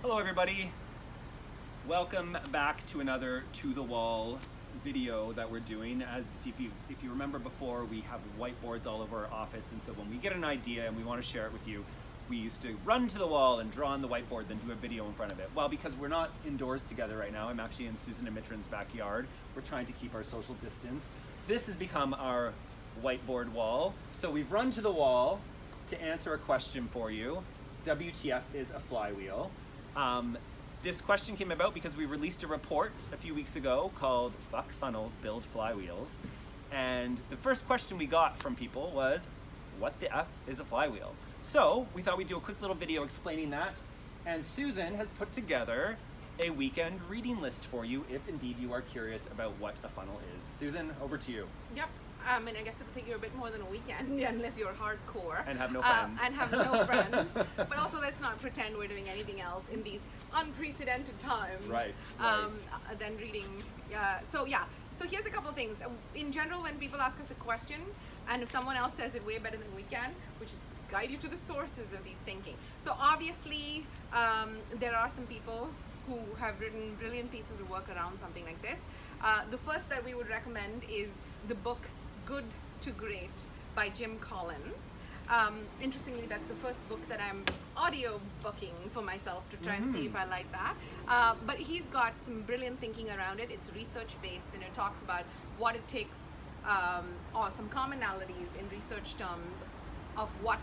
Hello everybody, welcome back to another To The Wall video that we're doing. As if you remember before, we have whiteboards all over our office, and so when we get an idea and we want to share it with you, we used to run to the wall and draw on the whiteboard, then do a video in front of it. Well, because we're not indoors together right now, I'm actually in Susan and Mitrin's backyard. We're trying to keep our social distance. This has become our whiteboard wall. So we've run to the wall to answer a question for you. WTF is a flywheel? This question came about because we released a report a few weeks ago called Fuck Funnels, Build Flywheels. And the first question we got from people was, what the F is a flywheel? So we thought we'd do a quick little video explaining that. And Susan has put together a weekend reading list for you if indeed you are curious about what a funnel is. Susan, over to you. Yep. I guess it'll take you a bit more than a weekend unless you're hardcore. And have no friends. And have no friends. But also let's not pretend we're doing anything else in these unprecedented times. Right. Than reading. So here's a couple of things. In general, when people ask us a question, and if someone else says it way better than we can, which is guide you to the sources of these thinking. So obviously, there are some people who have written brilliant pieces of work around something like this. The first that we would recommend is the book Good to Great by Jim Collins. Interestingly, that's the first book that I'm audio booking for myself to try and see if I like that. But he's got some brilliant thinking around it. It's research based, and it talks about what it takes, or some commonalities in research terms of what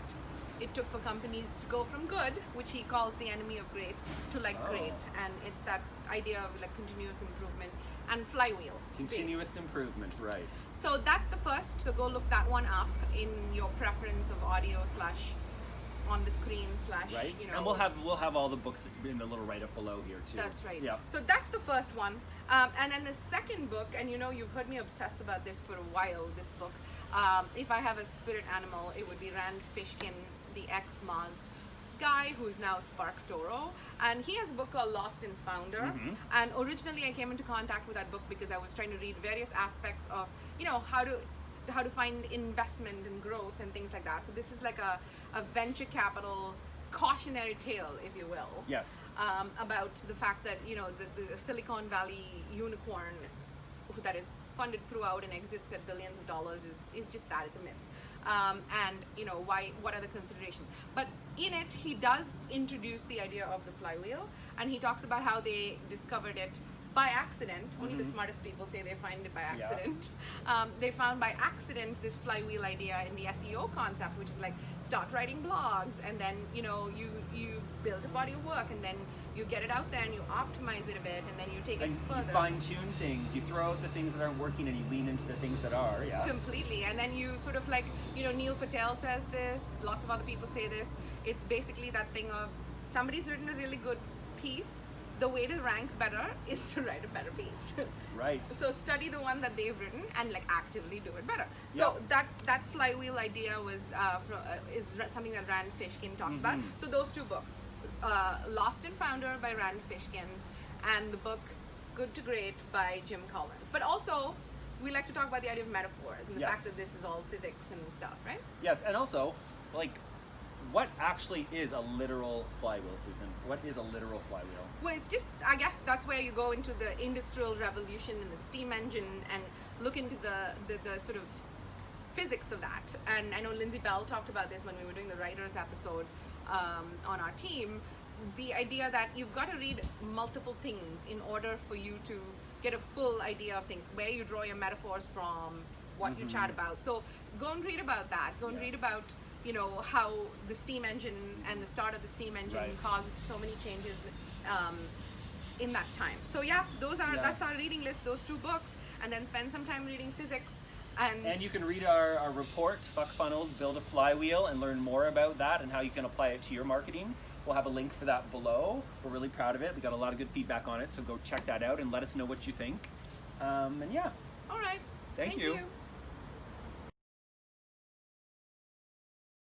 it took for companies to go from good, which he calls the enemy of great, to great. And it's that idea of continuous improvement and flywheel. Continuous improvement, right. So that's the first, so go look that one up in your preference of audio / on the screen / right. And we'll have all the books in the little write-up below here too. That's right. Yeah. So that's the first one. And then the second book, and you've heard me obsess about this for a while, this book. If I have a spirit animal, it would be Rand Fishkin, the ex-Mars guy who's now Spark Toro, and he has a book called Lost and Founder. And originally I came into contact with that book because I was trying to read various aspects of how to find investment and growth and things like that. So this is like a venture capital cautionary tale, if you will. Yes. About the fact that the Silicon Valley unicorn that is funded throughout and exits at billions of dollars is just that, it's a myth. And what are the considerations? But in it, he does introduce the idea of the flywheel, and he talks about how they discovered it by accident. Only the smartest people say they find it by accident. Yeah. They found by accident this flywheel idea in the SEO concept, which is start writing blogs, and then you build a body of work, and then you get it out there and you optimize it a bit, and then you take it further. You fine-tune things. You throw out the things that aren't working and you lean into the things that are. Yeah. Completely. And then you sort of Neil Patel says this. Lots of other people say this. It's basically that thing of somebody's written a really good piece. The way to rank better is to write a better piece. Right. So study the one that they've written and actively do it better. So that flywheel idea is something that Rand Fishkin talks about. So those two books, Lost and Founder by Rand Fishkin, and the book Good to Great by Jim Collins. But also, we like to talk about the idea of metaphors and the fact that this is all physics and stuff, right? Yes, and also, what actually is a literal flywheel, Susan? What is a literal flywheel? Well, it's just, I guess that's where you go into the Industrial Revolution and the steam engine and look into the sort of physics of that. And I know Lindsay Bell talked about this when we were doing the writers episode on our team. The idea that you've got to read multiple things in order for you to get a full idea of things, where you draw your metaphors from, what you chat about. So go and read about that. Go and read about how the steam engine and the start of the steam engine caused so many changes in that time. So that's our reading list, those two books, and then spend some time reading physics. And you can read our report, Fuck Funnels, Build a Flywheel, and learn more about that and how you can apply it to your marketing. We'll have a link for that below. We're really proud of it. We got a lot of good feedback on it, so go check that out and let us know what you think. All right. Thank you.